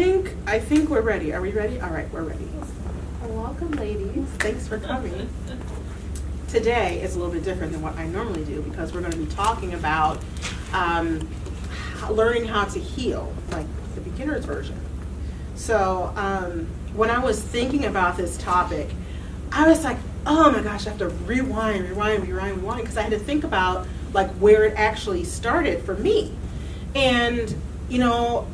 think we're ready. Are we ready? All right, we're ready. Well, welcome, ladies. Thanks for coming. Today is a little bit different than what I normally do because we're going to be talking about learning how to heal, like the beginner's version. So when I was thinking about this topic, I was like, oh my gosh, I have to rewind, because I had to think about like where it actually started for me. And, you know,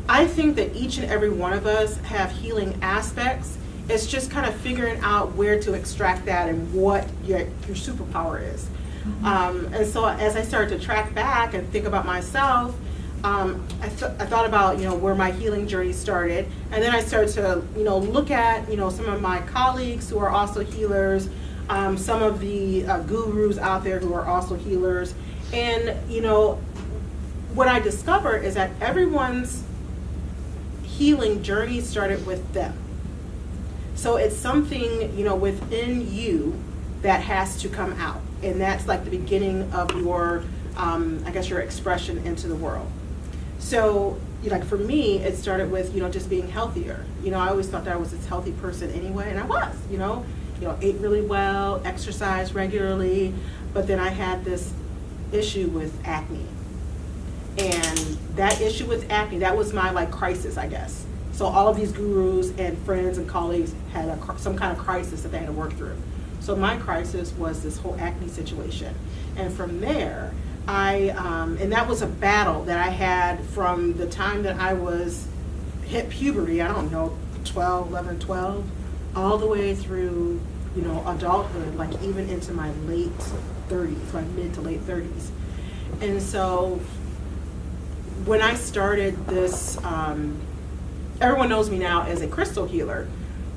I think that each and every one of us have healing aspects. It's just kind of figuring out where to extract that and what your superpower is. And so as I started to track back and think about myself, I thought about, you know, where my healing journey started. And then I started to, you know, look at, you know, some of my colleagues who are also healers, some of the gurus out there who are also healers. And, you know, what I discovered is that everyone's healing journey started with them. So it's something, you know, within you that has to come out. And that's like the beginning of your, I guess, your expression into the world. So, you know, like for me, it started with, you know, just being healthier. You know, I always thought that I was this healthy person anyway, and I was, you know, ate really well, exercised regularly, but then I had this issue with acne. And that issue with acne, that was my like crisis, I guess. So all of these gurus and friends and colleagues had some kind of crisis that they had to work through. So my crisis was this whole acne situation. And from there, and that was a battle that I had from the time that I hit puberty, I don't know, 11, 12, all the way through, you know, adulthood, like even into my late 30s, my mid to late 30s. And so when I started this, everyone knows me now as a crystal healer,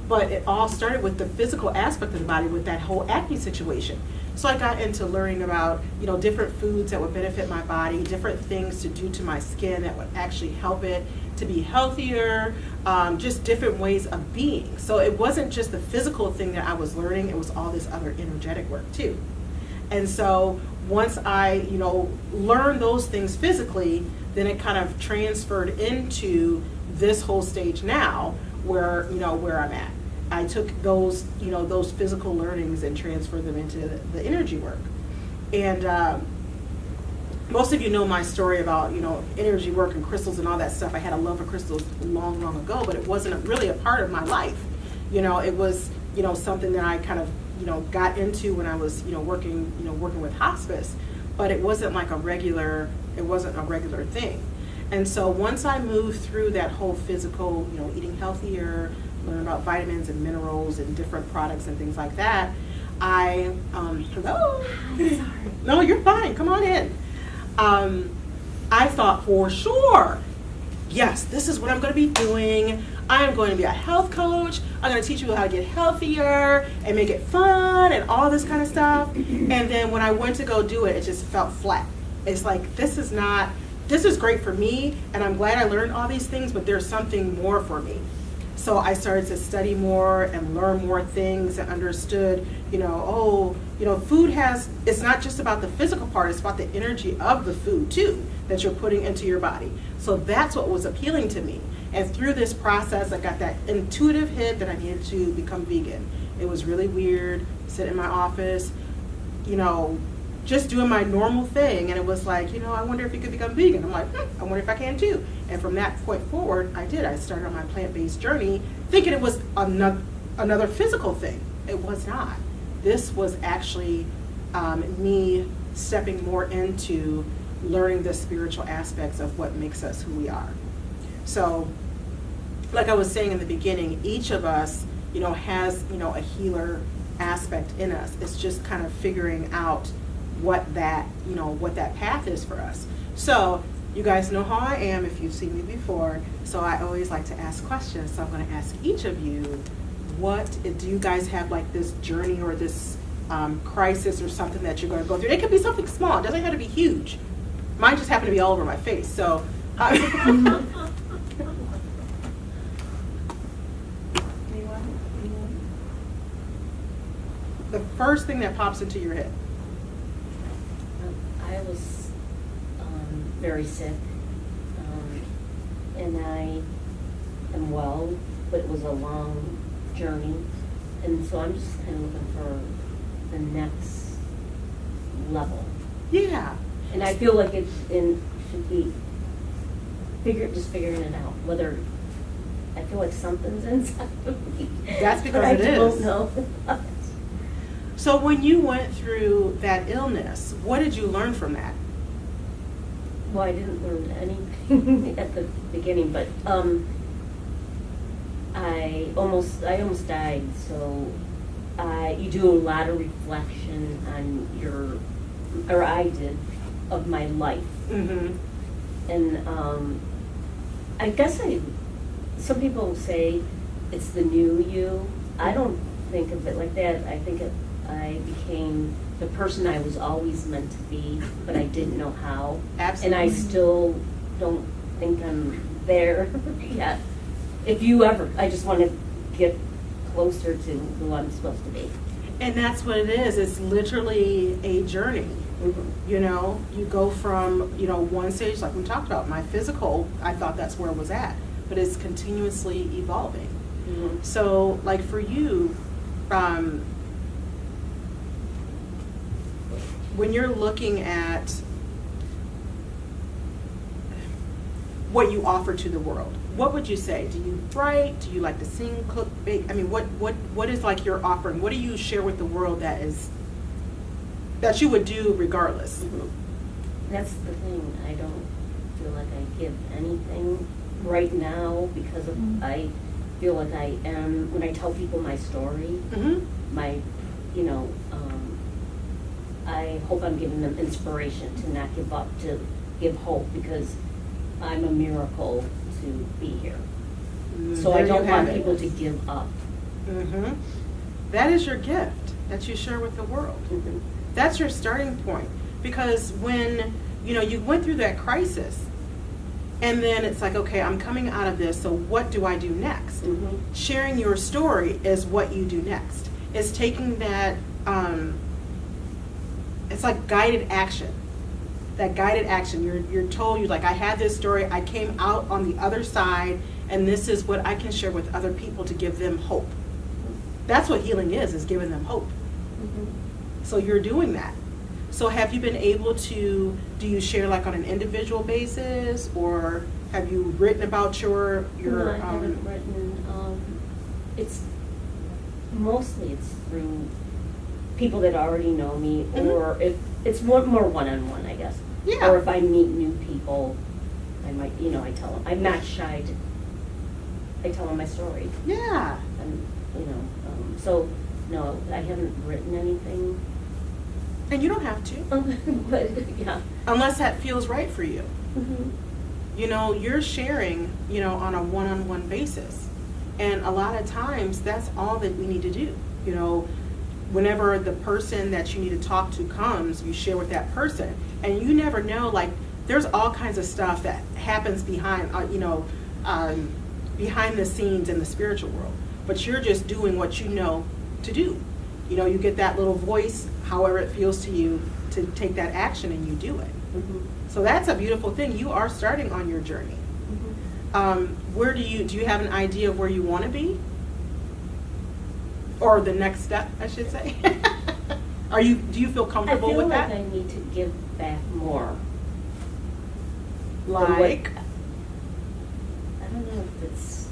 but it all started with the physical aspect of the body with that whole acne situation. So I got into learning about, you know, different foods that would benefit my body, different things to do to my skin that would actually help it to be healthier, just different ways of being. So it wasn't just the physical thing that I was learning, it was all this other energetic work too. And so once I, you know, learned those things physically, then it kind of transferred into this whole stage now where, you know, where I'm at. I took those, you know, those physical learnings and transferred them into the energy work. And most of you know my story about, you know, energy work and crystals and all that stuff. I had a love for crystals long, long ago, but it wasn't really a part of my life. You know, it was, you know, something that I kind of, you know, got into when I was, you know, working with hospice, but it wasn't like a regular thing. And so once I moved through that whole physical, you know, eating healthier, learn about vitamins and minerals and different products and things like that, hello? Sorry. No, you're fine, come on in. I thought for sure, yes, this is what I'm gonna be doing. I am going to be a health coach. I'm gonna teach you how to get healthier and make it fun and all this kind of stuff. And then when I went to go do it, it just felt flat. It's like, this is great for me, and I'm glad I learned all these things, but there's something more for me. So I started to study more and learn more things and understood, you know, food it's not just about the physical part, it's about the energy of the food too, that you're putting into your body. So that's what was appealing to me. And through this process, I got that intuitive hit that I needed to become vegan. It was really weird, sit in my office, you know, just doing my normal thing, and it was like, you know, I wonder if you could become vegan. I'm like, I wonder if I can too. And from that point forward, I did. I started on my plant-based journey thinking it was another physical thing. It was not. This was actually me stepping more into learning the spiritual aspects of what makes us who we are. So, like I was saying in the beginning, each of us, you know, has, you know, a healer aspect in us. It's just kind of figuring out what that path is for us. So you guys know how I am if you've seen me before. So I always like to ask questions. So I'm going to ask each of you, what do you guys have like this journey or this crisis or something that you're going to go through? It could be something small. It doesn't have to be huge. Mine just happened to be all over my face. So anyone? The first thing that pops into your head. I was very sick, and I am well, but it was a long journey. And so I'm just kind of looking for the next level. Yeah. And I feel like should be figuring it out, whether, I feel like something's inside of me. That's because but it I don't is. know. So when you went through that illness, what did you learn from that? Well, I didn't learn anything at the beginning, but I almost died. So you do a lot of reflection on I did, of my life. Mm-hmm. And I guess some people say it's the new you. I don't think of it like that. I think I became the person I was always meant to be, but I didn't know how. Absolutely. And I still don't think I'm there yet. I just want to get closer to who I'm supposed to be. And that's what it is. It's literally a journey. Mm-hmm. You know, you go from, one stage, like we talked about, my physical, I thought that's where it was at, but it's continuously evolving. Mm-hmm. So, like for you, when you're looking at what you offer to the world, what would you say? Do you write? Do you like to sing, cook, bake? I mean, what is like your offering? What do you share with the world that you would do regardless? Mm-hmm. That's the thing. I don't feel like I give anything right now because I feel like I am, when I tell people my story, Mm-hmm. I hope I'm giving them inspiration to not give up, to give hope, because I'm a miracle to be here. So I don't want people to give up. Mm-hmm. That is your gift that you share with the world. Mm-hmm. That's your starting point. Because when, you went through that crisis, and then it's like, okay, I'm coming out of this, so what do I do next? Mm-hmm. Sharing your story is what you do next. It's taking that, it's like guided action. That guided action. You're told, I had this story, I came out on the other side, and this is what I can share with other people to give them hope. That's what healing is giving them hope. Mm-hmm. So you're doing that. So have you been able to, do you share like on an individual basis, or have you written about your No, I haven't written. It's mostly through people that already know me, Mm-hmm. or if it's more one-on-one, I guess. Yeah. Or if I meet new people, I might, I tell them. I'm not shy I tell them my story. Yeah. And, so, no, I haven't written anything. And you don't have to, But, yeah. unless that feels right for you. Mm-hmm. You're sharing, on a one-on-one basis. And a lot of times, that's all that we need to do. Whenever the person that you need to talk to comes, you share with that person. And you never know, there's all kinds of stuff that happens behind the scenes in the spiritual world. But you're just doing what you know to do. You get that little voice, however it feels to you, to take that action, and you do it. Mm-hmm. So that's a beautiful thing. You are starting on your journey. Mm-hmm. Where do you have an idea of where you want to be? Or the next step, I should say. Do you feel comfortable with that? I feel like I need to give back more. Like? I don't know if it's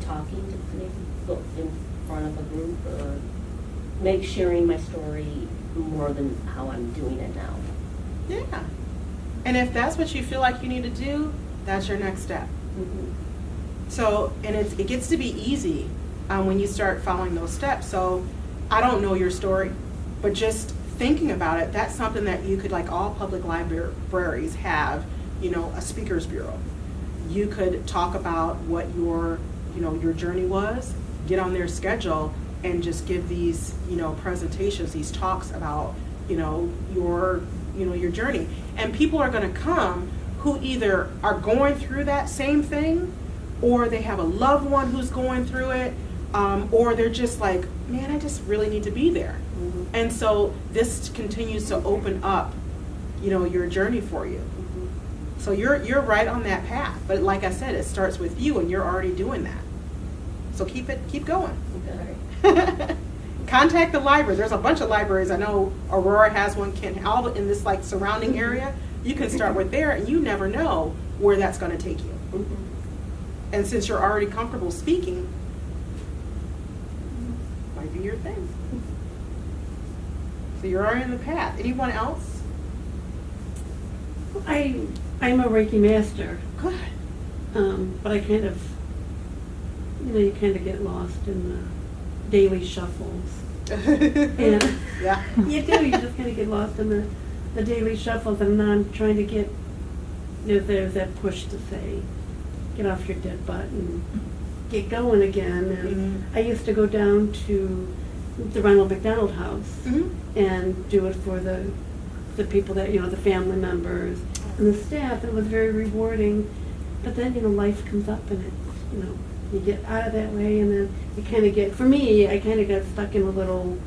talking to people in front of a group, or maybe sharing my story more than how I'm doing it now. Yeah. And if that's what you feel like you need to do, that's your next step. Mm-hmm. So, and it gets to be easy when you start following those steps. So, I don't know your story, but just thinking about it, that's something that you could, like all public libraries have, a speakers bureau. You could talk about what your journey was, get on their schedule, and just give these, presentations, these talks about, your journey. And people are going to come who either are going through that same thing, or they have a loved one who's going through it, or they're just like, man, I just really need to be there. Mm-hmm. And so this continues to open up, your journey for you. Mm-hmm. So you're right on that path. But like I said, it starts with you, and you're already doing that. So keep going. Okay. Contact the library. There's a bunch of libraries. I know Aurora has one, Kent, all in this like surrounding area. You can start with there, and you never know where that's going to take you. Mhm. And since you're already comfortable speaking, might be your thing. So you're already in the path. Anyone else? I'm a Reiki master, Good. but I kind of, you kind of get lost in the daily shuffles. And Yeah. you do, you just kind of get lost in the daily shuffles, and now I'm trying to get, there's that push to say, get off your dead butt and get going again. And Mhm. I used to go down to the Ronald McDonald House Mhm. and do it for the people that, the family members and the staff. It was very rewarding. But then, life comes up and it's, you get out of that way, and then you kind of get, for me, I kind of got stuck in a little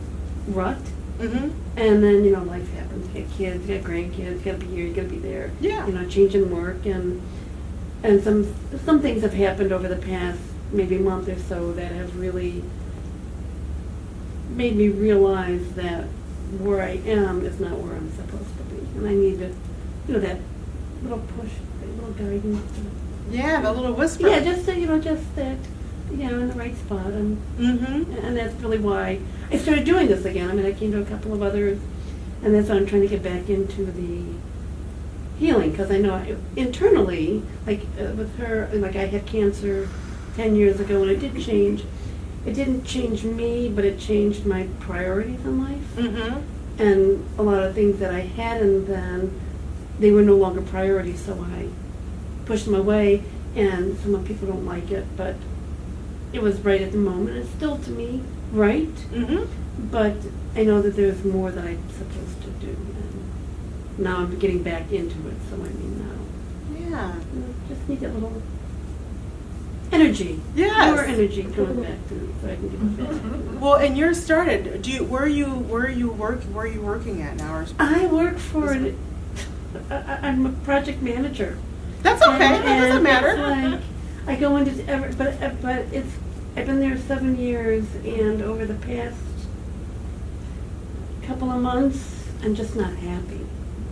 rut. Mhm. And then, life happens. You get kids, you got grandkids, you gotta be here, you gotta be there. Yeah. Changing work, and some things have happened over the past maybe month or so that have really made me realize that where I am is not where I'm supposed to be. And I need to, that little push, that little guidance. Yeah, the little whisper. Yeah, just that, in the right spot. Mm-hmm. And that's really why I started doing this again. I mean, I came to a couple of others, and that's why I'm trying to get back into the healing, because I know internally, with her, like I had cancer 10 years ago, and it did change. It didn't change me, but it changed my priorities in life. Mm-hmm. And a lot of things that I had, and then they were no longer priorities, so I pushed them away, and some people don't like it, but it was right at the moment. It's still, to me, right, Mm-hmm. but I know that there's more that I'm supposed to do, and now I'm getting back into it, so now Yeah. I just need a little energy. Yes. More energy coming back to me, so I can get back. Well, and you're started. Where are you working at now? Or I work for, I'm a project manager. That's okay. That doesn't And matter. it's like, I go into, but I've been there 7 years, and over the past couple of months, I'm just not happy.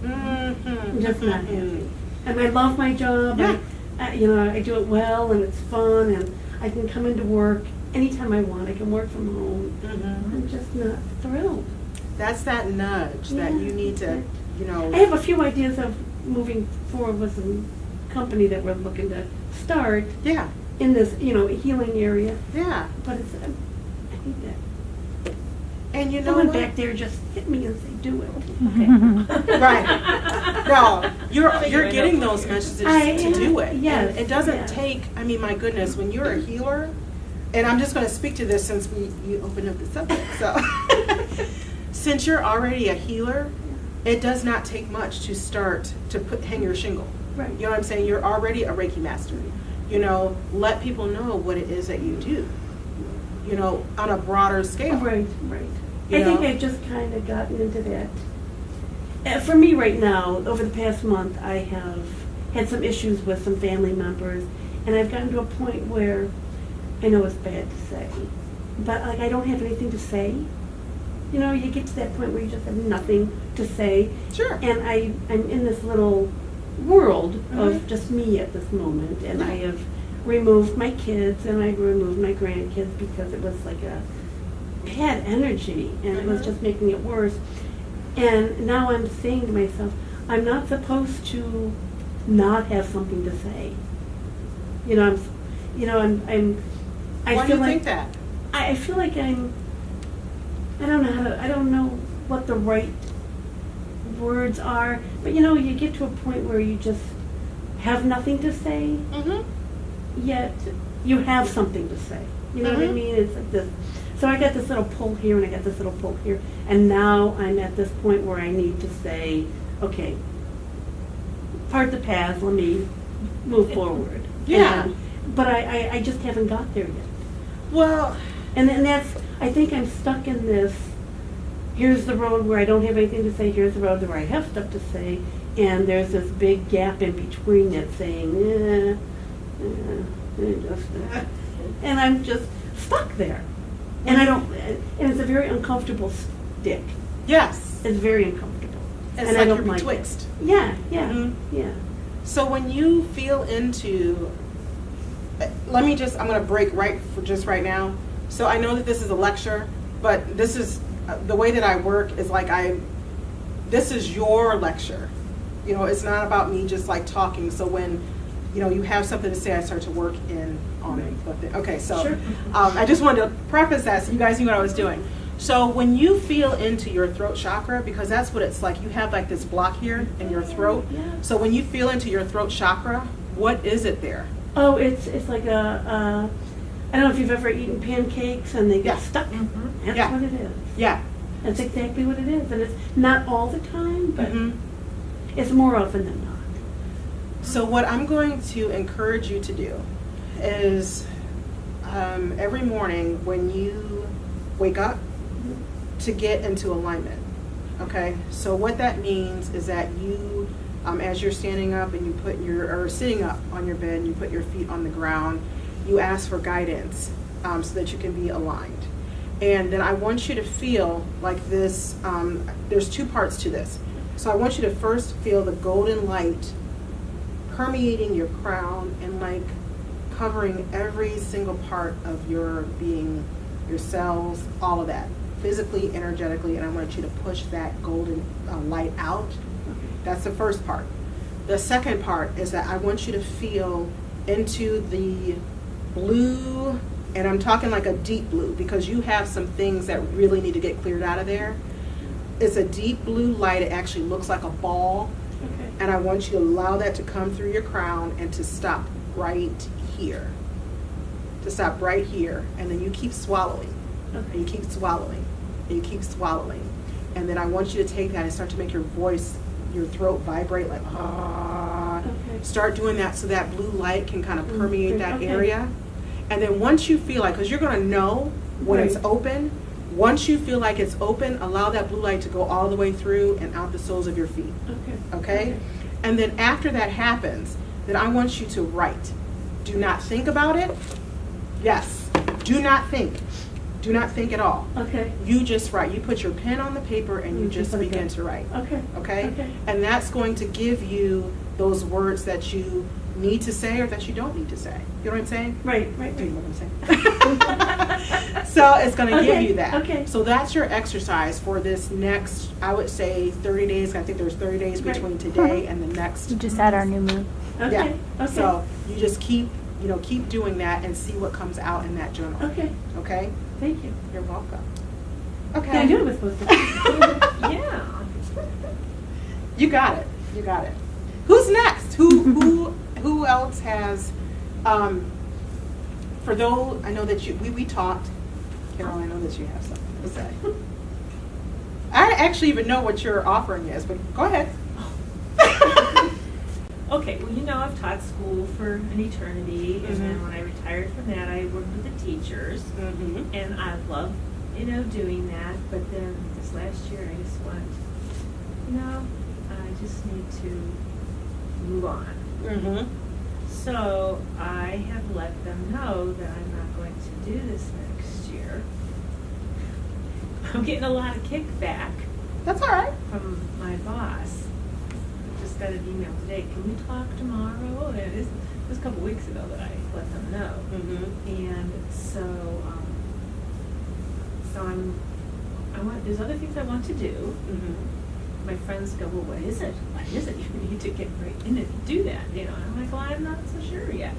Mm-hmm. I'm just not happy. And I love my job. Yeah. I do it well, and it's fun, and I can come into work anytime I want. I can work from home. Mm-hmm. I'm just not thrilled. That's that nudge that you need to, I have a few ideas of moving forward with some company that we're looking to start Yeah. in this, healing area. Yeah. But it's, I need that. And you know Someone what? back there just hit me and say, do it. Okay. Right. No, you're getting those messages to do it. Yes, And it doesn't yes. take, I mean, my goodness, when you're a healer, and I'm just going to speak to this since you opened up the subject. So, since you're already a healer, it does not take much to start to hang your shingle. Right. You know what I'm saying? You're already a Reiki master. Let people know what it is that you do. On a broader scale. Right. You I think know? I've just kind of gotten into that. For me right now, over the past month, I have had some issues with some family members, and I've gotten to a point where I know it's bad to say, but I don't have anything to say. You get to that point where you just have nothing to say. Sure. And I'm in this little world of Mhm. just me at this moment, and I have removed my kids and I removed my grandkids because it was like a bad energy, and it was Mhm. just making it worse. And now I'm saying to myself, I'm not supposed to not have something to say. I Why do feel you like think that? I feel like I don't know what the right words are, but you get to a point where you just have nothing to say, Mm-hmm. yet you have something to say. You know what I Mhm. mean? It's like this. So I got this little pull here, and I got this little pull here, and now I'm at this point where I need to say, okay, part the past, let me move forward. Yeah. But I just haven't got there yet. Well, And then I think I'm stuck in this, here's the road where I don't have anything to say, here's the road where I have stuff to say, and there's this big gap in between it saying, and I'm just stuck there. And I don't, and it's a very uncomfortable stick. Yes. It's very uncomfortable. It's and like I don't you're like it. betwixt. Yeah, yeah, Mhm. yeah. So when you feel into, let me just, I'm going to break right now. So I know that this is a lecture, but this is, the way that I work is like this is your lecture. You know, it's not about me just like talking. So when, you know, you have something to say, I start to work on it. Okay, so Sure. I just wanted to preface that so you guys knew what I was doing. So when you feel into your throat chakra, because that's what it's like, you have like this block here in your throat. Yeah. So when you feel into your throat chakra, what is it there? Oh, it's like I don't know if you've ever eaten pancakes and they get Yeah. stuck. That's Yeah. what it is. Yeah. That's exactly what it is. And it's not all the time, but Mhm. it's more often than not. So what I'm going to encourage you to do is every morning when you wake up, to get into alignment. Okay, so what that means is that you, as you're standing up and you put or sitting up on your bed, you put your feet on the ground, you ask for guidance so that you can be aligned. And then I want you to feel like this, there's two parts to this. So I want you to first feel the golden light permeating your crown and like covering every single part of your being, your cells, all of that, physically, energetically, and I want you to push that golden light out. That's the first part. The second part is that I want you to feel into the blue, and I'm talking like a deep blue because you have some things that really need to get cleared out of there. It's a deep blue light. It actually looks like a ball. Okay. And I want you to allow that to come through your crown and to stop right here. To stop right here. And then you keep swallowing. And you keep swallowing. And you keep swallowing. And then I want you to take that and start to make your voice, your throat vibrate like, ah. Okay. Start doing that so that blue light can kind of permeate that Okay. area. And then once you feel like, because you're going to know when it's Right. open, once you feel like it's open, allow that blue light to go all the way through and out the soles of your feet. Okay. Okay? And then after that happens, then I want you to write. Do not think about it. Yes. Do not think. Do not think at all. Okay. You just write. You put your pen on the paper and you just Okay. begin to write. Okay. Okay? Okay. And that's going to give you those words that you need to say or that you don't need to say. You know what I'm saying? Right. Do you know what I'm saying? So it's going to give Okay, you that. okay. So that's your exercise for this next, I would say 30 days. I think there's 30 days Right. between today and the next. You just had our new moon. Okay. Yeah. Okay. So you just keep doing that and see what comes out in that journal. Okay. Okay? Thank you. You're welcome. Okay. Yeah, I knew it was supposed to. Yeah. You got it. You got it. Who's next? Who else has? For those, I know that we talked. Carol, I know that you have something to say. I actually even know what your offering is, but go ahead. Okay, well, you know, I've taught school for an eternity, and then Mhm. when I retired from that, I worked with the teachers, Mm-hmm. and I love, doing that, but then this last year, I just went, I just need to move on. Mm-hmm. So I have let them know that I'm not going to do this next year. I'm getting a lot of kickback That's all right. from my boss. I just got an email today, can we talk tomorrow? And it was a couple weeks ago that I let them know. Mm-hmm. And so, there's other things I want to do. Mm-hmm. My friends go, well, what is it? What is it? You need to get right in it and do that, And I'm like, well, I'm not so sure yet.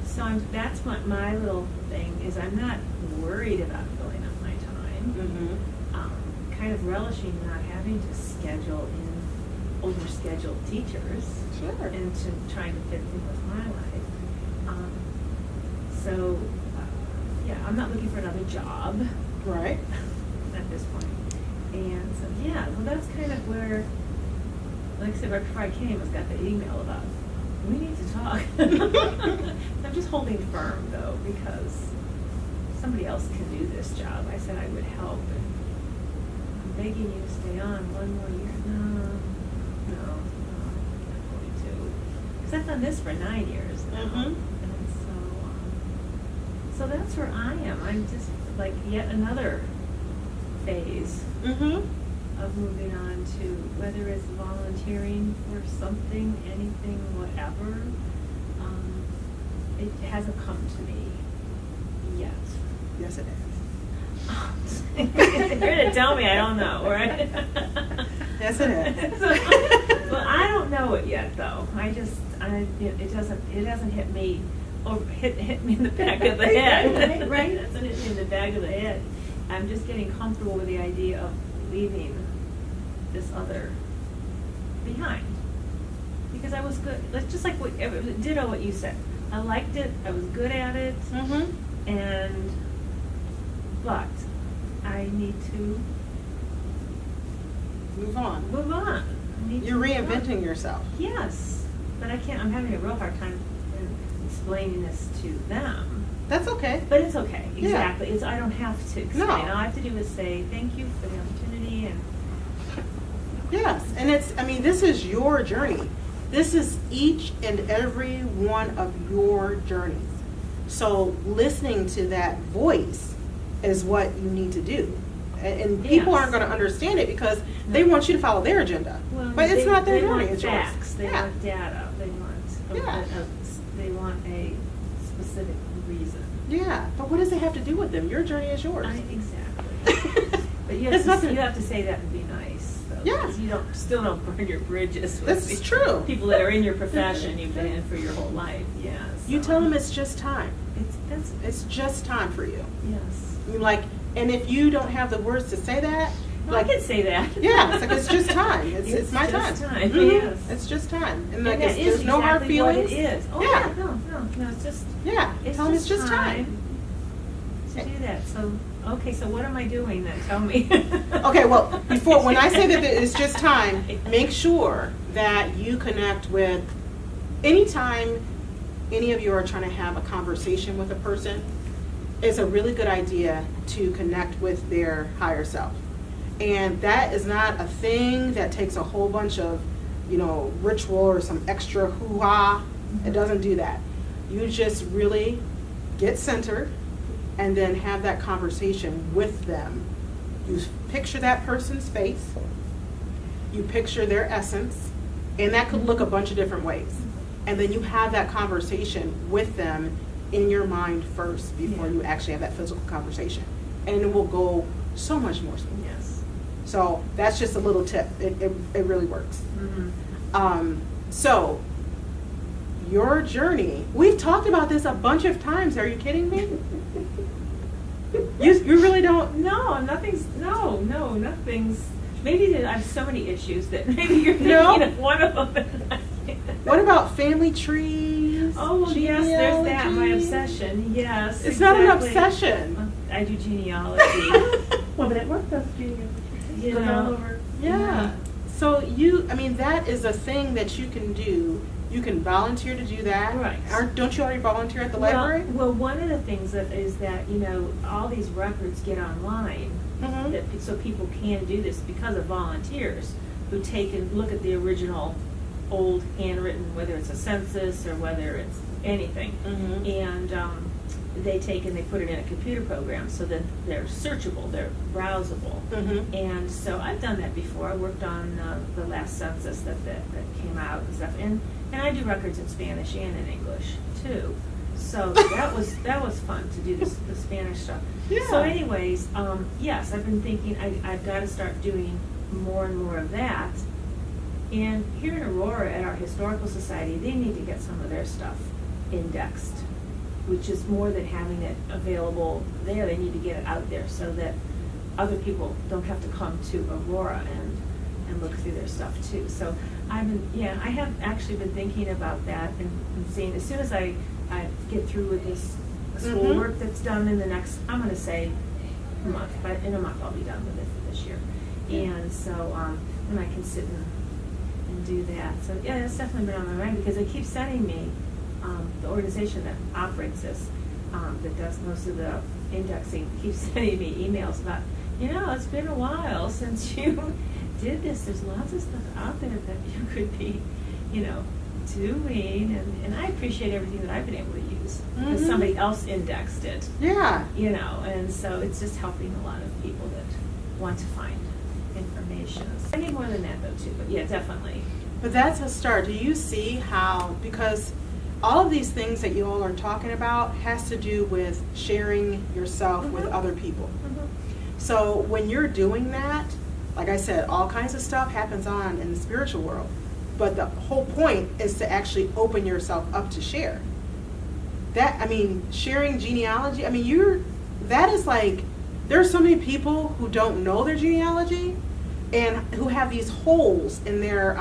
So that's my little thing is I'm not worried about filling up my time. Mm-hmm. Kind of relishing not having to schedule in overscheduled teachers Sure. and to trying to fit in with my life. I'm not looking for another job Right. at this point. And so, well, that's kind of where, like I said, right before I came, I got the email about, we need to talk. I'm just holding firm, though, because somebody else can do this job. I said I would help, and I'm begging you to stay on one more year. No. because I've done this for 9 years now. Mhm. And so that's where I am. I'm just like yet another phase Mm-hmm. of moving on to whether it's volunteering for something, anything, whatever. It hasn't come to me yet. Yes, it is. You're gonna tell me I don't know, right? Yes, it is. Well, I don't know it yet, though. It hasn't hit me, or hit me in the back of the head. Right. It hasn't hit me in the back of the head. I'm just getting comfortable with the idea of leaving this other behind. Because I was good. That's just like ditto what you said. I liked it. I was good at it. Mm-hmm. But I need to Move on. move on. I need You're to move on. reinventing yourself. Yes, but I can't. I'm having a real hard time explaining this to them. That's okay. But it's okay. Yeah. Exactly. I don't have to explain. No. All I have to do is say thank you for the opportunity and. Yes, and this is your journey. This is each and every one of your journeys. So listening to that voice is what you need to do. And people Yes. aren't going to understand it because they want you to follow their agenda. Well, but it's not their they journey, want it's facts. yours. They Yeah. want data. They want a specific reason. Yeah, but what does it have to do with them? Your journey is yours. Exactly. But you It's nothing- have to say that and be nice. Though, Yeah. 'cause you still don't burn your bridges with This is true. people that are in your profession you've been in for your whole life. Yes. You tell them it's just time. That's It's just time for you. yes. I mean, like, and if you don't have the words to say that, Well, like, I can say that. yeah, it's like it's just time. It's my just time. time. Mhm. Yes. It's just time, and And like that is there's no hard exactly what feelings. it is. Oh Yeah. yeah. No. It's just. Yeah, tell them it's just time. to do that. So okay. So what am I doing then? Tell me. Okay, well, when I say that it's just time, make sure that you connect with anytime any of you are trying to have a conversation with a person. It's a really good idea to connect with their higher self. And that is not a thing that takes a whole bunch of, ritual or some extra hoo-ha. It doesn't do that. You just really get centered and then have that conversation with them. You picture that person's face, you picture their essence, and that could look a bunch of different ways. And then you have that conversation with them in your mind first before Yeah. you actually have that physical conversation. And it will go so much more smooth. Yes. So that's just a little tip. It really works. Mm-hmm. So your journey, we've talked about this a bunch of times. Are you kidding me? You really don't? Nothing's. Maybe I have so many issues that maybe you're thinking No. of one of them. What about family trees? Oh, well, yes, there's that, my genealogy? obsession, yes. It's not an exactly. obsession. I do genealogy. Well, but it worked out for you. You Look know. all over. Yeah. So that is a thing that you can do. You can volunteer to do that. Right. Don't you already volunteer at the library? Well, one of the things is that, all these records get online, Mhm. so people can do this because of volunteers who take and look at the original old handwritten, whether it's a census or whether it's anything. Mhm. And they take and they put it in a computer program so that they're searchable, they're browsable. Mhm. And so I've done that before. I worked on the last census that came out and stuff. And I do records in Spanish and in English too. So that was fun to do the Spanish stuff. Yeah. So anyways, yes, I've been thinking I've got to start doing more and more of that. And here in Aurora at our Historical Society, they need to get some of their stuff indexed, which is more than having it available there. They need to get it out there so that other people don't have to come to Aurora and look through their stuff too. So I have actually been thinking about that and seeing, as soon as I get through with this schoolwork that's done in the next, I'm going to say a month, but in a month I'll be done with it for this year. And so, then I can sit and do that. So yeah, that's definitely been on my mind because they keep sending me, the organization that operates this, that does most of the indexing, keeps sending me emails about, it's been a while since you did this. There's lots of stuff out there that you could be, doing, and I appreciate everything that I've been able to use because Mhm. somebody else indexed it, Yeah. you know, and so it's just helping a lot of people that want to find information. I need more than that though too, but yeah, definitely. But that's a start. Do you see how, because all of these things that you all are talking about has to do with sharing yourself with Mhm. other people. So when you're doing that, like I said, all kinds of stuff happens on in the spiritual world. But the whole point is to actually open yourself up to share. That, I mean, sharing genealogy, I mean, that is like, there are so many people who don't know their genealogy and who have these holes in their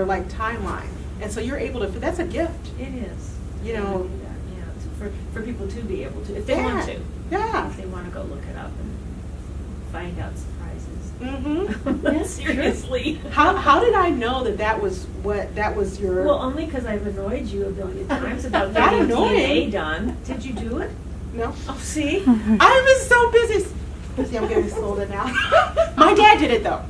like timeline. And so you're able to, that's a gift. It is. You know. Yeah, for people to be able to, if they want to. Yeah. If they want to go look it up and find out surprises. Mm-hmm. Seriously. How did I know that was your? Well, only because I've annoyed you a billion times about Not getting annoying. DNA done. Did you do it? No. Oh, see? I was so busy. See, I'm getting scolded now. My dad did it though.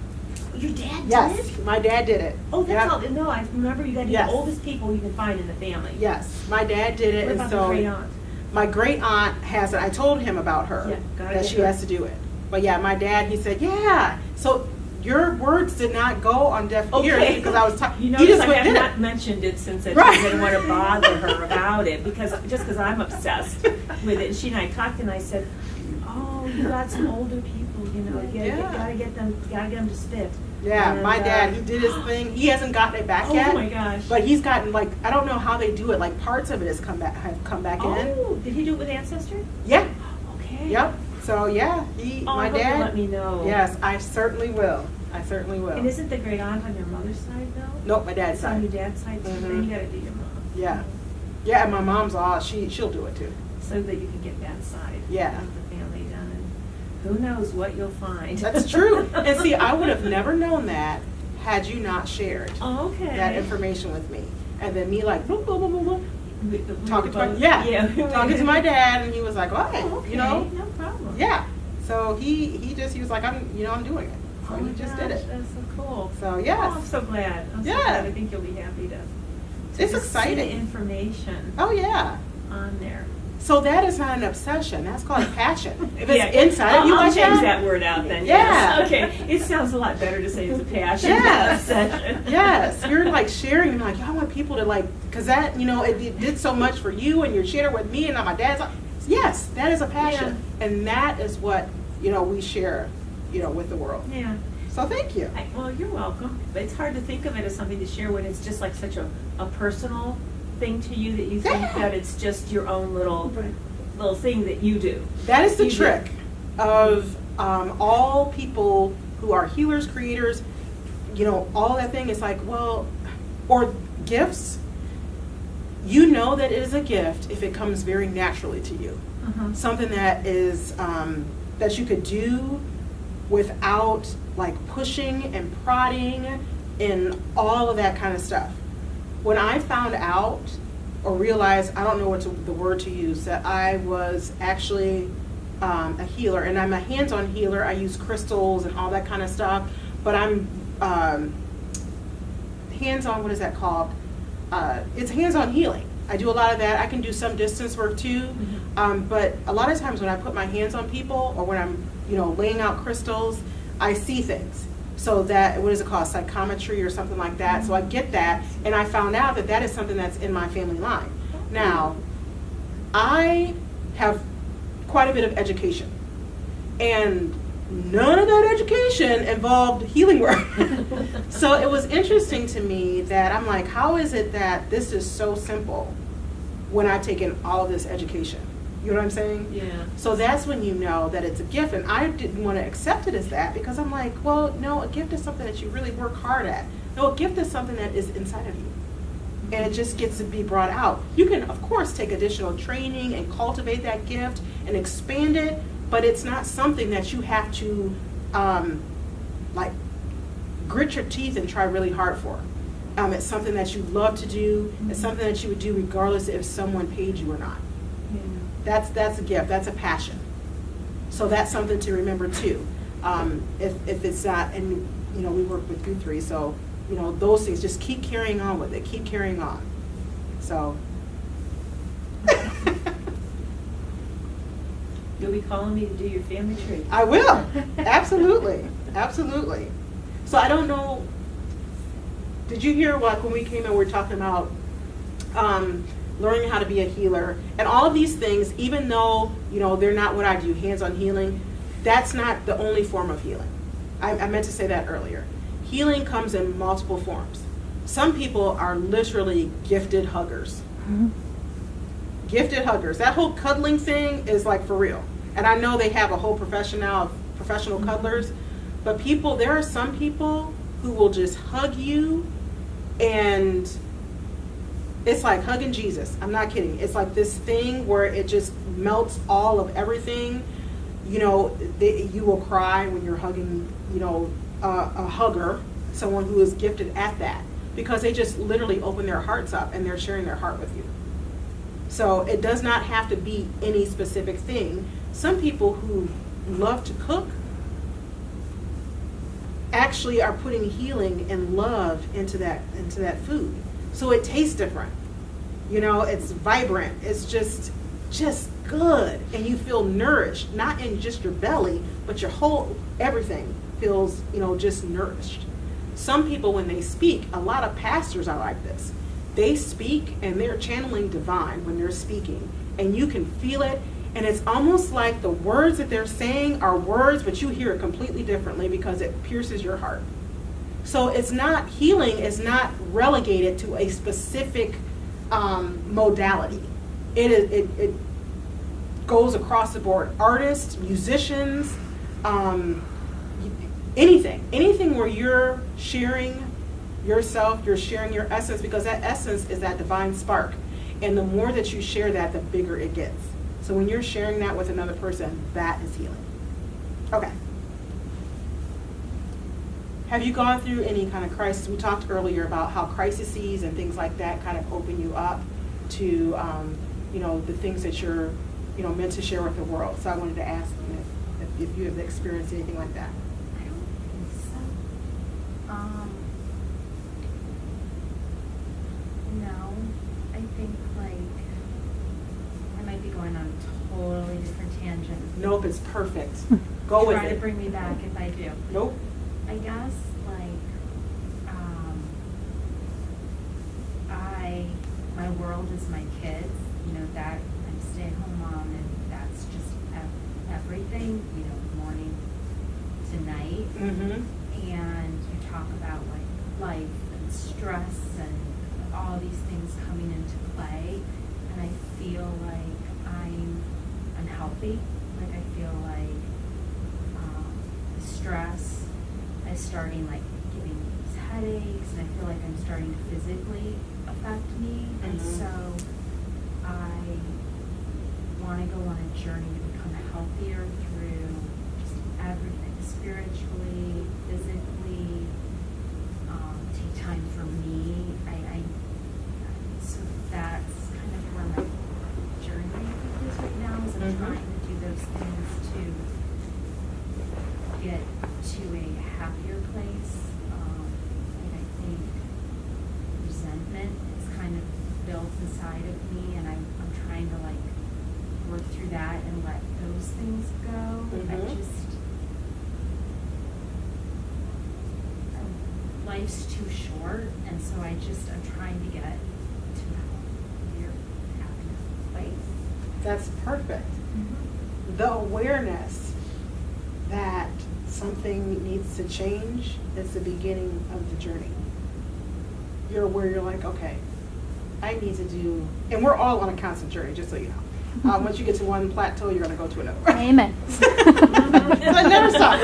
Your dad Yes, did it? my dad did it. Oh, that's Yep. all. No, I remember you got Yes. the oldest people you can find in the family. Yes, my dad did it, What and about so the great aunt? my great aunt has it. I told him about her Yeah, gotta that get she her. has to do it. But yeah, my dad, he said, yeah. So your words did not go on deaf ears Okay. because I was talking. You he notice just I went have and did not it. mentioned it since I Right. didn't want to bother her about it because I'm obsessed with it. And she and I talked and I said, "Oh, you got some older people, you know, you Yeah. gotta get them to spit." Yeah, And, my dad, he did his thing. He hasn't gotten it back Oh yet. my gosh! But he's gotten like, I don't know how they do it. Like parts of it have come back in. Oh, did he do it with Ancestry? Yeah. Okay. Yep. So yeah, Oh, my I hope dad. you'll let me know. Yes, I certainly will. I certainly will. And isn't the great aunt on your mother's side though? Nope, my dad's It's on side. your dad's side, so Mhm. then you gotta do your mom. Yeah. Yeah, and my mom's all she'll do it too. So that you can get that side Yeah. of the family done. And who knows what you'll find. That's true. And see, I would have never known that had you not shared Oh, okay. that information with me. And then me like, blah, blah, blah, blah, blah, We talking were to my, both- yeah, we talking to were- my dad, and he was like, Oh, oh, okay. you know, No problem. yeah. So he was like, I'm doing it. So Oh he my just gosh, did it. That's so cool. So yes. Oh, I'm so glad. I'm so Yeah. glad. I think you'll be happy to It's just see exciting. the information Oh yeah. on there. So that is not an obsession. That's called a passion. If it's Yeah, inside of you I'll like change that, that word out then. Yeah. Yes. Okay. It sounds a lot better to say it's a passion. Yes. than an obsession. yes, you're like sharing. You're like, I want people to like, because that, it did so much for you, and you're sharing with me, and now my dad's like, yes, that is a passion, and that is what we share, with the world. Yeah. So thank you. Well, you're welcome. But it's hard to think of it as something to share when it's just like such a personal thing to you that you think Yeah. that it's just your own little Right. thing that you do. That is the You do. trick of all people who are healers, creators, all that thing is like, well, or gifts. You know that it is a gift if it comes very naturally to you. Uh-huh. Something that is that you could do without like pushing and prodding and all of that kind of stuff. When I found out or realized, I don't know what the word to use, that I was actually a healer, and I'm a hands-on healer. I use crystals and all that kind of stuff, but I'm hands-on, what is that called? It's hands-on healing. I do a lot of that. I can do some distance work too, but a lot of times when I put my hands on people or when I'm, laying out crystals, I see things. So that, what is it called, psychometry or something like that. So I get that, and I found out that that is something that's in my family line. Now, I have quite a bit of education, and none of that education involved healing work. So it was interesting to me that I'm like, how is it that this is so simple when I've taken all of this education? You know what I'm saying? Yeah. So that's when you know that it's a gift, and I didn't want to accept it as that because I'm like, well, no, a gift is something that you really work hard at. No, a gift is something that is inside of you, and it just gets to be brought out. You can, of course, take additional training and cultivate that gift and expand it, but it's not something that you have to, like, grit your teeth and try really hard for. It's something that you love to do. It's something that you would do regardless if someone paid you or not. That's a gift. That's a passion. So that's something to remember too. If it's not, and we work with you three, so you know, those things. Just keep carrying on with it. Keep carrying on. So. You'll be calling me to do your family tree. I will. Absolutely. Absolutely. So I don't know. Did you hear what when we came in, we were talking about learning how to be a healer and all of these things, even though, you know, they're not what I do, hands-on healing, that's not the only form of healing. I meant to say that earlier. Healing comes in multiple forms. Some people are literally gifted huggers. Gifted huggers. That whole cuddling thing is like for real. And I know they have a whole profession now of professional cuddlers, but there are some people who will just hug you, and it's like hugging Jesus. I'm not kidding. It's like this thing where it just melts all of everything. You know, you will cry when you're hugging, you know, a hugger, someone who is gifted at that, because they just literally open their hearts up and they're sharing their heart with you. So it does not have to be any specific thing. Some people who love to cook actually are putting healing and love into that food. So it tastes different. You know, it's vibrant. It's just good, and you feel nourished, not in just your belly, but your whole everything feels, you know, just nourished. Some people, when they speak, a lot of pastors are like this. They speak and they're channeling divine when they're speaking, and you can feel it, and it's almost like the words that they're saying are words, but you hear it completely differently because it pierces your heart. So healing is not relegated to a specific modality. It goes across the board. Artists, musicians, anything where you're sharing yourself, you're sharing your essence, because that essence is that divine spark. And the more that you share that, the bigger it gets. So when you're sharing that with another person, that is healing. Okay. Have you gone through any kind of crisis? We talked earlier about how crises and things like that kind of open you up to, you know, the things that you're, you know, meant to share with the world. So I wanted to ask you if you have experienced anything like that. I don't think so. No, I think like I might be going on a totally different tangent. Nope, it's perfect. Go with Try to it. bring me back if I do. Nope. I guess like my world is my kids. You know that I'm a stay-at-home mom, and that's just everything. You know, morning to night. Mm-hmm. And you talk about like life and stress and all these things coming into play, and I feel like I'm unhealthy. Like I feel like the stress is starting like giving me these headaches, and I feel like I'm starting to physically affect me. And Mhm. so I want to go on a journey to become healthier through just everything, spiritually, physically, take time for me. So that's kind of where my journey is right now, is I'm Mhm. trying to do those things to get to a happier place. And I think resentment is kind of built inside of me, and I'm trying to like work through that and let those things go. Mhm. Life's too short, and so I'm trying to get to a happier place. That's perfect. The awareness that something needs to change is the beginning of the journey. You're where you're like, okay, I need to do, and we're all on a constant journey, just so you know. Once you get to one plateau, you're going to go to another. Amen. It never stops.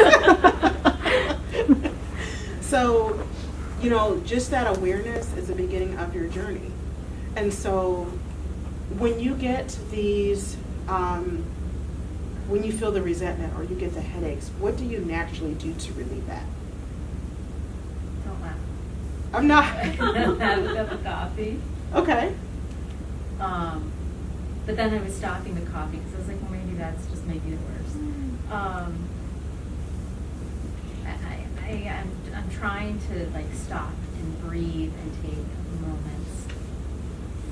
So, you know, just that awareness is the beginning of your journey. And so when you get these, when you feel the resentment or you get the headaches, what do you naturally do to relieve that? Don't laugh. I'm not. Have a cup of coffee. Okay. But then I was stopping the coffee because I was like, well, maybe that's just making it worse. I'm trying to like stop and and breathe and take moments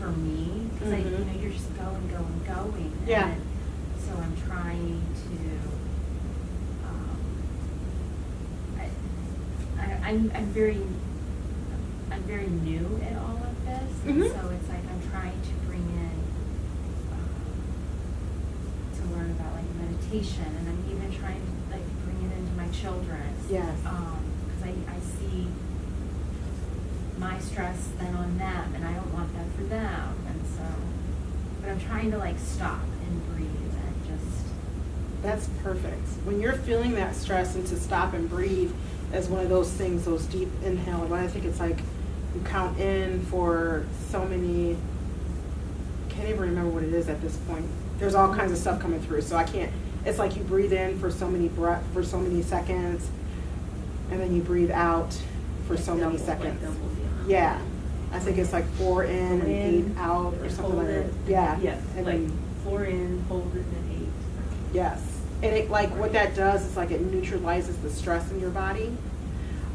for me, because I, Mhm. you're just going, going, going. Yeah. And so I'm trying to, I'm very new at all of this, and Mhm. so it's like I'm trying to bring in, to learn about like meditation, and I'm even trying to like bring it into my children's. Yes. Because I see my stress then on them, and I don't want that for them, and so, but I'm trying to like stop and breathe and just. That's perfect. When you're feeling that stress, and to stop and breathe is one of those things, those deep inhale. But I think it's like you count in for so many, can't even remember what it is at this point. There's all kinds of stuff coming through, so I can't, it's like you breathe in for so many for so many seconds, and then you breathe out for so many seconds. Yeah. I think it's like 4 in and 8 out or something like that. Yeah. Yes, And like then, 4 in, hold it, and 8. yes. And it, like, what that does is like it neutralizes the stress in your body.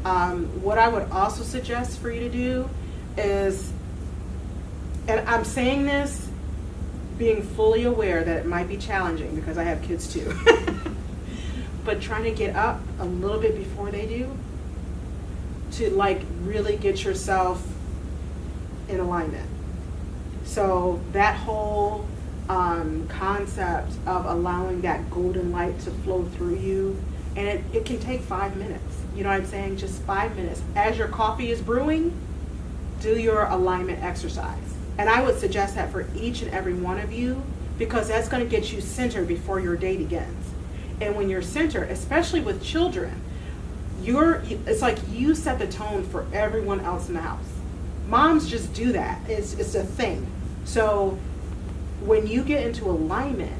What I would also suggest for you to do is, and I'm saying this being fully aware that it might be challenging because I have kids too, but trying to get up a little bit before they do to like really get yourself in alignment. So that whole concept of allowing that golden light to flow through you, and it can take 5 minutes. You know what I'm saying? Just 5 minutes. As your coffee is brewing, do your alignment exercise. And I would suggest that for each and every one of you, because that's going to get you centered before your day begins. And when you're centered, especially with children, it's like you set the tone for everyone else in the house. Moms just do that. It's a thing. So when you get into alignment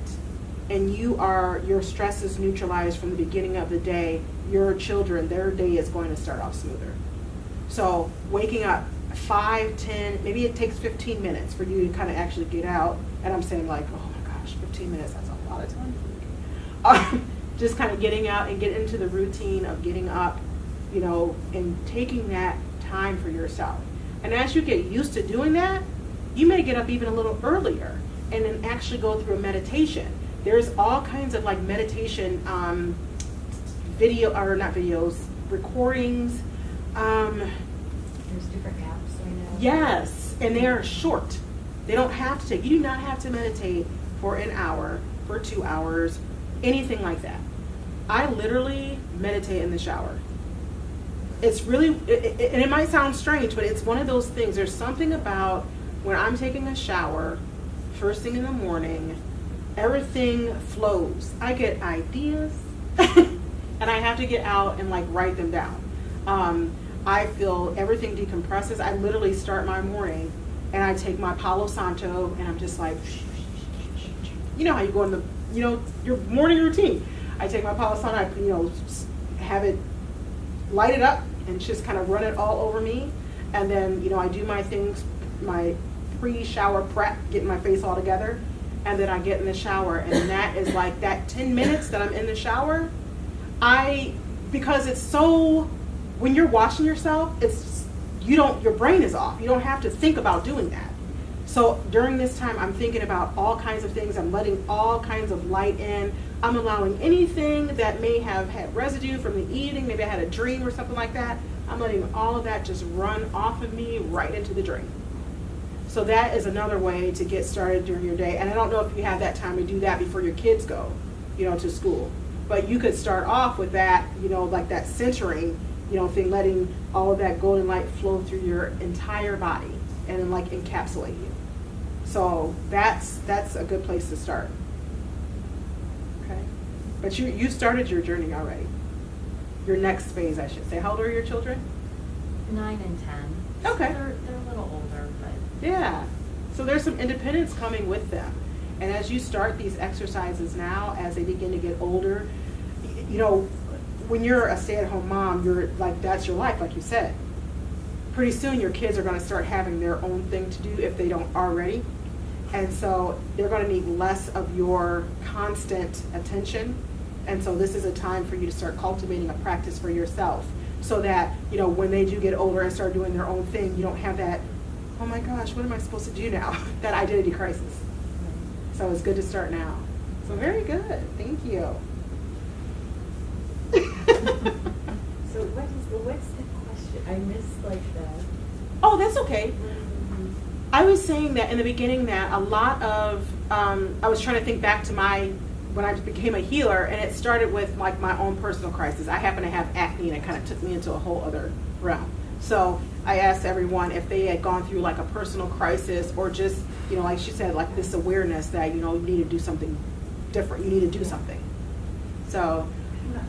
and your stress is neutralized from the beginning of the day, your children, their day is going to start off smoother. So waking up 5, 10, maybe it takes 15 minutes for you to kind of actually get out. And I'm saying like, oh my gosh, 15 minutes, that's a lot of time. Just kind of getting out and get into the routine of getting up, and taking that time for yourself. And as you get used to doing that, you may get up even a little earlier and then actually go through a meditation. There's all kinds of like meditation recordings. There's different apps right now. Yes, and they are short. They don't have to take, you do not have to meditate for an hour, for 2 hours, anything like that. I literally meditate in the shower. It's really, and it might sound strange, but it's one of those things. There's something about when I'm taking a shower, first thing in the morning, everything flows. I get ideas, and I have to get out and like write them down. I feel everything decompresses. I literally start my morning, and I take my Palo Santo, and I'm just like, you know how you go in the, your morning routine. I take my Palo Santo, I, have it light it up and just kind of run it all over me. And then, I do my things, my pre-shower prep, getting my face all together. And then I get in the shower, and that is like that 10 minutes that I'm in the shower. Because it's so, when you're washing yourself, your brain is off. You don't have to think about doing that. So during this time, I'm thinking about all kinds of things. I'm letting all kinds of light in. I'm allowing anything that may have had residue from the eating, maybe I had a dream or something like that. I'm letting all of that just run off of me right into the drain. So that is another way to get started during your day. And I don't know if you have that time to do that before your kids go, to school. But you could start off with that, like that centering, thing, letting all of that golden light flow through your entire body and then like encapsulate you. So that's a good place to start. Okay. But you started your journey already. Your next phase, I should say. How old are your children? 9 and 10. Okay. They're a little older, but. Yeah. So there's some independence coming with them. And as you start these exercises now, as they begin to get older, when you're a stay-at-home mom, you're like, that's your life, like you said. Pretty soon your kids are going to start having their own thing to do if they don't already. And so they're going to need less of your constant attention. And so this is a time for you to start cultivating a practice for yourself so that, you know, when they do get older and start doing their own thing, you don't have that, oh my gosh, what am I supposed to do now? That identity crisis. So it's good to start now. So very good. Thank you. So what's the question? I missed like the. Oh, that's okay. I was saying that in the beginning that a lot of, I was trying to think back to when I became a healer, and it started with like my own personal crisis. I happen to have acne, and it kind of took me into a whole other realm. So I asked everyone if they had gone through like a personal crisis, or just, you know, like she said, like this awareness that, you know, you need to do something different. You need to do something. So.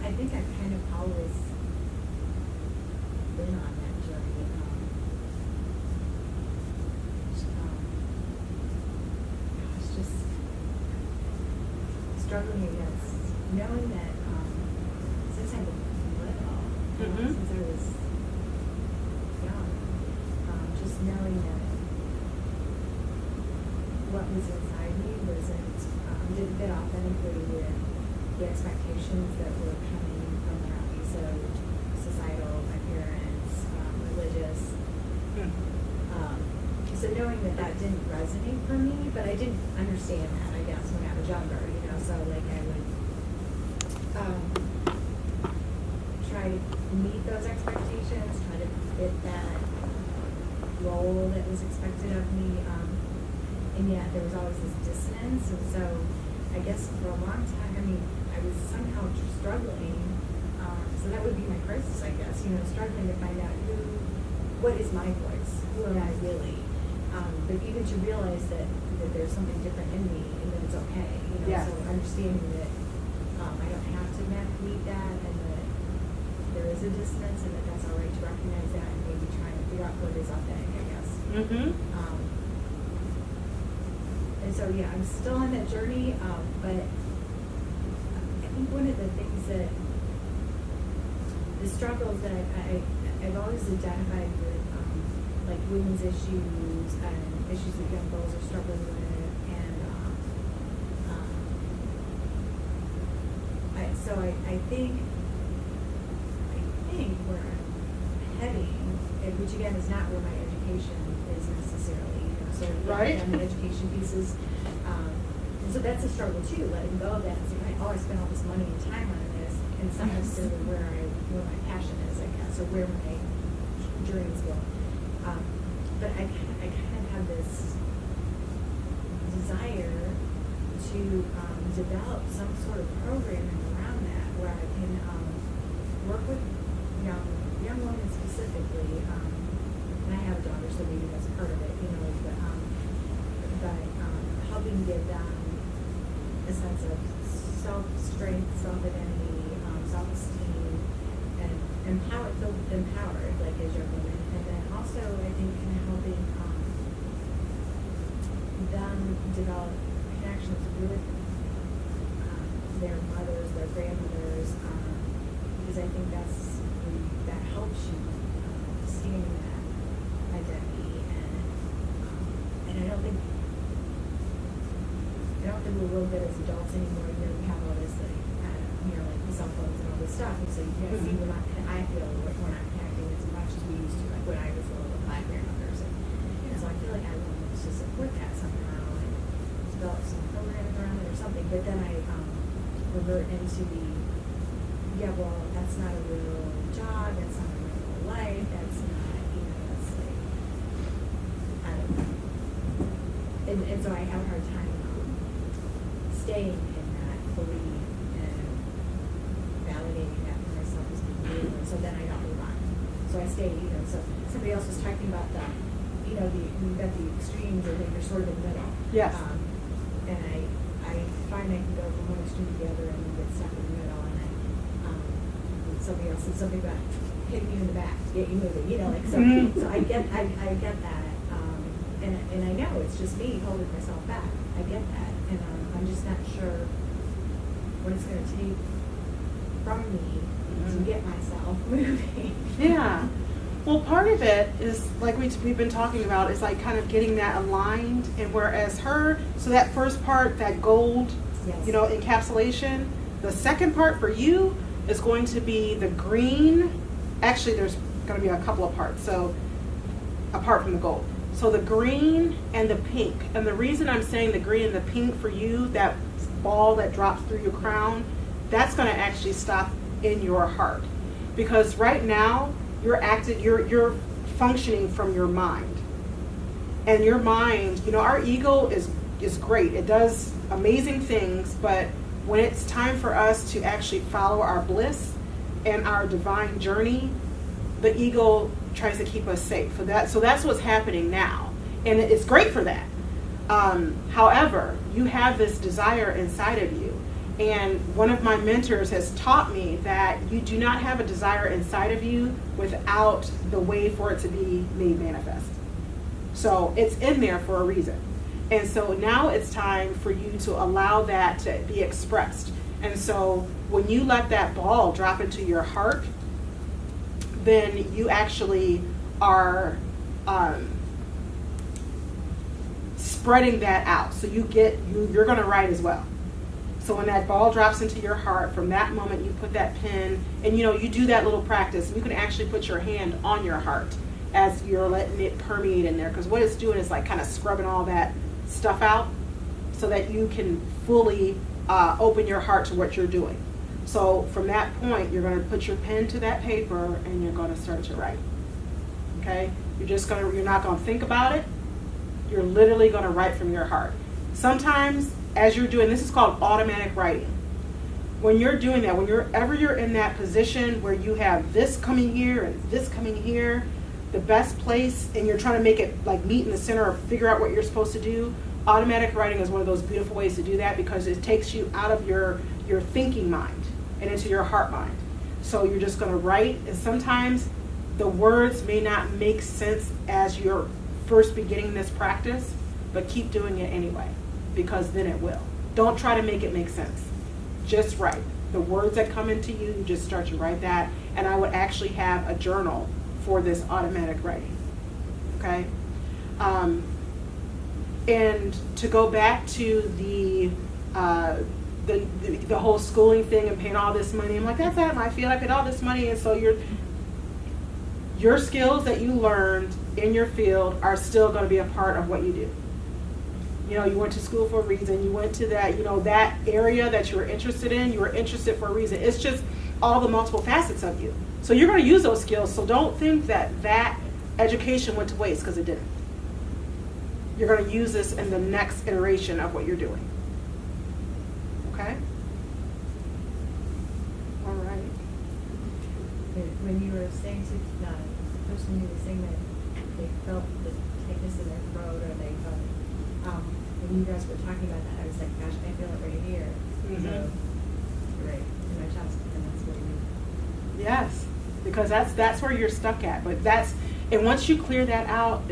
I think I've kind of always been on that journey. Gosh, just struggling against knowing that since I was little, since I was young, just knowing that what was inside me didn't fit authentically with the expectations that were coming from around me, so societal, my parents, religious. So knowing that didn't resonate for me, but I didn't understand that, I guess, when I was younger, you know, so like I would try to meet those expectations, try to fit that role that was expected of me, and yet there was always this dissonance, and so I guess for a long time, I mean, I was somehow struggling, so that would be my crisis, I guess, you know, struggling to find out what is my voice, who am I really, but even to realize that there's something different in me, and that it's okay, you know, Yes. so understanding that I don't have to meet that, and that there is a dissonance, and that that's all right to recognize that, and maybe trying to figure out what is authentic, I guess. And so, yeah, I'm still on that journey, but I think one of the things that, the struggles that I've always identified with, like women's issues and issues that young girls are struggling with, and I think where I'm heading, which again is not where my education is necessarily, you know, so Right. on the education pieces, and so that's a struggle too, letting go of that and saying, oh, I spent all this money and time on this, and it's not necessarily where my passion is, I guess, or where my dreams go. But I kind of have this desire to develop some sort of programming around that, where I can work with young women specifically, and I have a daughter, so maybe that's part of it, you know, but helping give them a sense of self-strength, self-identity, self-esteem, and feel empowered, like as young women, and then also I think kind of helping them develop connections with their mothers, their grandmothers, because I think that helps you seeing that identity, and I don't think we're real good as adults anymore. You know, we have all this like like the cell phones and all this stuff, and so you can't see we're not. I feel we're not connecting as much as we used to, like when I was little with my grandmothers, and so I feel like I wanted to support that somehow and develop some programming around it or something. But then I revert into well, that's not a real job, that's not a real life, that's not, you know, that's like, I don't know. And so I have a hard time staying in that belief and validating that for myself as being real, and so then I don't move on. So I stay, you know, so somebody else was talking about the, you know, you've got the extremes, and then you're sort of in the middle. Yes. And I find I can go from one extreme to the other and get stuck in the middle, and somebody else said something about hitting you in the back to get you moving, you know, like so. So I get that, and I know it's just me holding myself back. I get that, and I'm just not sure what it's going to take from me to get myself moving. Yeah. Well, part of it is, like we've been talking about, is like kind of getting that aligned, and whereas so that first part, that gold, Yes. you know, encapsulation, the second part for you is going to be the green actually there's going to be a couple of parts, so apart from the gold. So the green and the pink, and the reason I'm saying the green and the pink for you, that ball that drops through your crown, that's going to actually stop in your heart. Because right now, you're functioning from your mind. And your mind, you know, our ego is great. It does amazing things, but when it's time for us to actually follow our bliss and our divine journey, the ego tries to keep us safe. So that's what's happening now. And it's great for that. However, you have this desire inside of you. And one of my mentors has taught me that you do not have a desire inside of you without the way for it to be made manifest. So it's in there for a reason. And so now it's time for you to allow that to be expressed. And so when you let that ball drop into your heart, then you actually are spreading that out. So you're going to write as well. So when that ball drops into your heart, from that moment you put that pen, and you know, you do that little practice, and you can actually put your hand on your heart as you're letting it permeate in there, because what it's doing is like kind of scrubbing all that stuff out so that you can fully open your heart to what you're doing. So from that point, you're going to put your pen to that paper and you're going to start to write. Okay? You're not going to think about it. You're literally going to write from your heart. Sometimes as you're doing, this is called automatic writing. When you're doing that, whenever you're in that position where you have this coming here and this coming here, the best place, and you're trying to make it like meet in the center or figure out what you're supposed to do, automatic writing is one of those beautiful ways to do that, because it takes you out of your thinking mind and into your heart mind. So you're just going to write, and sometimes the words may not make sense as you're first beginning this practice, but keep doing it anyway, because then it will. Don't try to make it make sense. Just write. The words that come into you, you just start to write that. And I would actually have a journal for this automatic writing. Okay? And to go back to the whole schooling thing and paying all this money, I'm like, that's out of my field. I paid all this money, and so your skills that you learned in your field are still going to be a part of what you do. You know, you went to school for a reason. You went to that, you know, that area that you were interested in. You were interested for a reason. It's just all the multiple facets of you. So you're going to use those skills. So don't think that education went to waste, because it didn't. You're going to use this in the next iteration of what you're doing. Okay? All right. When you were saying to the person who was saying that they felt the tightness in their throat, or they felt, when you guys were talking about that, I was like, gosh, I feel it right here. Mm-hmm. So, right in my chest, and that's what you. Yes, because that's where you're stuck at. But and once you clear that out,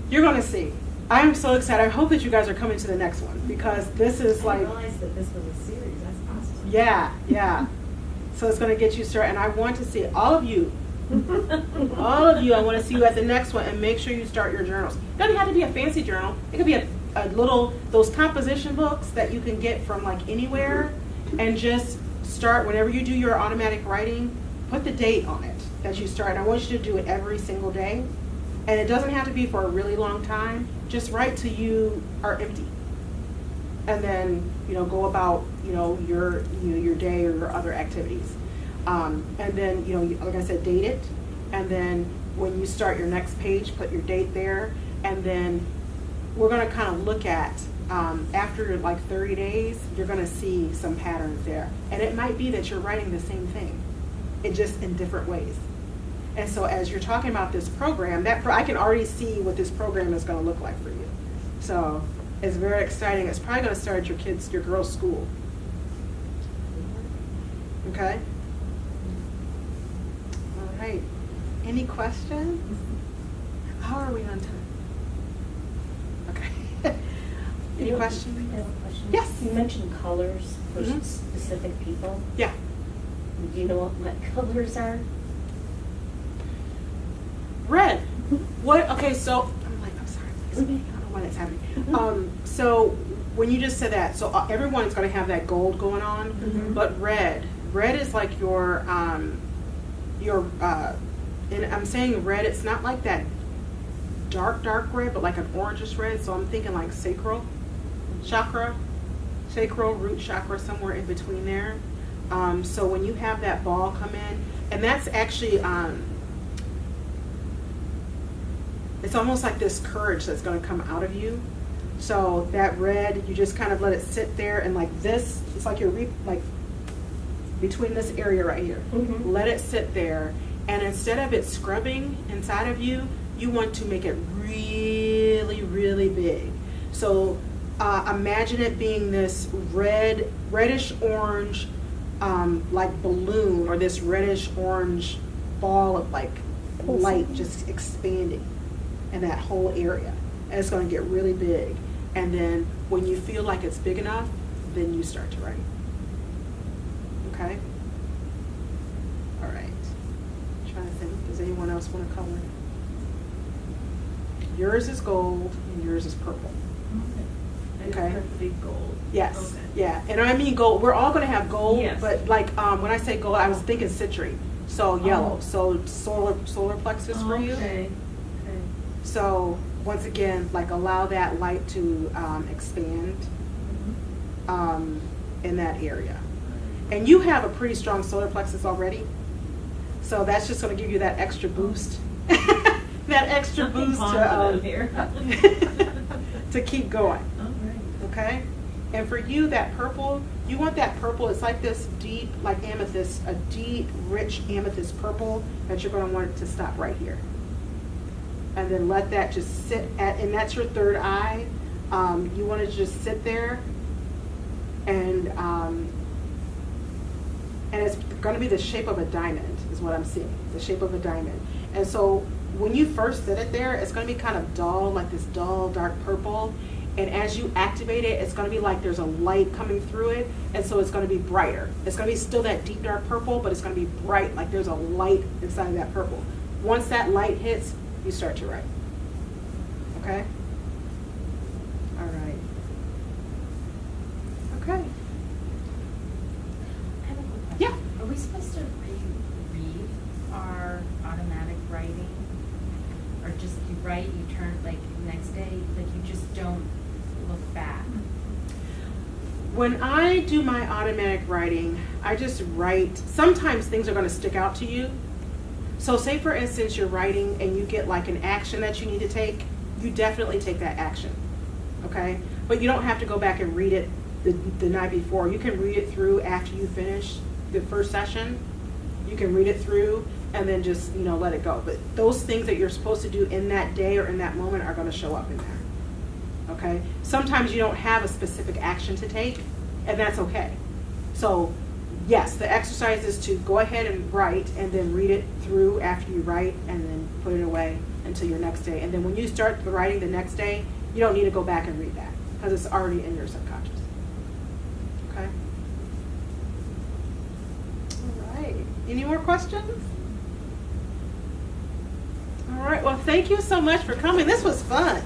you're going to see. I'm so excited. I hope that you guys are coming to the next one, because this is I like. didn't realize that this was a series. That's awesome. Yeah. So it's going to get you started, and I want to see all of you. All of you, I want to see you at the next one, and make sure you start your journals. It doesn't have to be a fancy journal. It could be a little, those composition books that you can get from like anywhere, and just start whenever you do your automatic writing, put the date on it that you start. And I want you to do it every single day, and it doesn't have to be for a really long time. Just write till you are empty, and then go about your day or your other activities. And then, like I said, date it. And then when you start your next page, put your date there. And then we're going to kind of look at, after like 30 days, you're going to see some patterns there. And it might be that you're writing the same thing, it just in different ways. And so as you're talking about this program, I can already see what this program is going to look like for you. So it's very exciting. It's probably going to start at your girls' school. Okay? All right. Any questions? How are we on time? Okay. Any questions? I have a question. Yes. You mentioned colors for Mhm. specific people. Yeah. Do you know what colors are? Red. What? Okay, so I'm sorry. I don't know why that's happening. So when you just said that, so everyone's going to have that gold going on, Mhm. but red is like your your, and I'm saying red, it's not like that dark red, but like an orangish red. So I'm thinking like sacral chakra, sacral root chakra, somewhere in between there. So when you have that ball come in, and that's actually, it's almost like this courage that's going to come out of you. So that red, you just kind of let it sit there, and like this, it's like you're like between this area right here. Mhm. Let it sit there, and instead of it scrubbing inside of you, you want to make it really, really big. So imagine it being this reddish orange, like balloon, or this reddish orange ball of like light just expanding in that whole area. And it's going to get really big. And then when you feel like it's big enough, then you start to write. Okay? All right. I'm trying to think, does anyone else want to color? Yours is gold and yours is purple. Okay. Okay. Perfectly gold. Yes. Okay. Yeah. And I mean gold. We're all going to have gold, Yes. but like when I say gold, I was thinking citrine. So yellow. Oh. So solar plexus for you. Okay. Okay. So once again, like allow that light to expand in that area. And you have a pretty strong solar plexus already. So that's just going to give you that extra boost. That extra Something boost positive here. to keep going. All right. Okay? And for you, that purple, you want that purple, it's like this deep, like amethyst, a deep, rich amethyst purple that you're going to want it to stop right here. And then let that just sit at, and that's your third eye. You want it to just sit there, and it's going to be the shape of a diamond, is what I'm seeing, the shape of a diamond. And so when you first sit it there, it's going to be kind of dull, like this dull, dark purple. And as you activate it, it's going to be like there's a light coming through it, and so it's going to be brighter. It's going to be still that deep, dark purple, but it's going to be bright, like there's a light inside of that purple. Once that light hits, you start to write. Okay? All right. Okay. I have a quick question. Yeah. Are we supposed to reread our automatic writing? Or just you write, you turn, like, next day, like you just don't look back? When I do my automatic writing, I just write. Sometimes things are going to stick out to you. So say, for instance, you're writing and you get like an action that you need to take, you definitely take that action. Okay? But you don't have to go back and read it the night before. You can read it through after you finish the first session. You can read it through and then just, let it go. But those things that you're supposed to do in that day or in that moment are going to show up in there. Okay? Sometimes you don't have a specific action to take, and that's okay. So yes, the exercise is to go ahead and write and then read it through after you write and then put it away until your next day. And then when you start the writing the next day, you don't need to go back and read that because it's already in your subconscious. Okay? All right. Any more questions? All right. Well, thank you so much for coming. This was fun.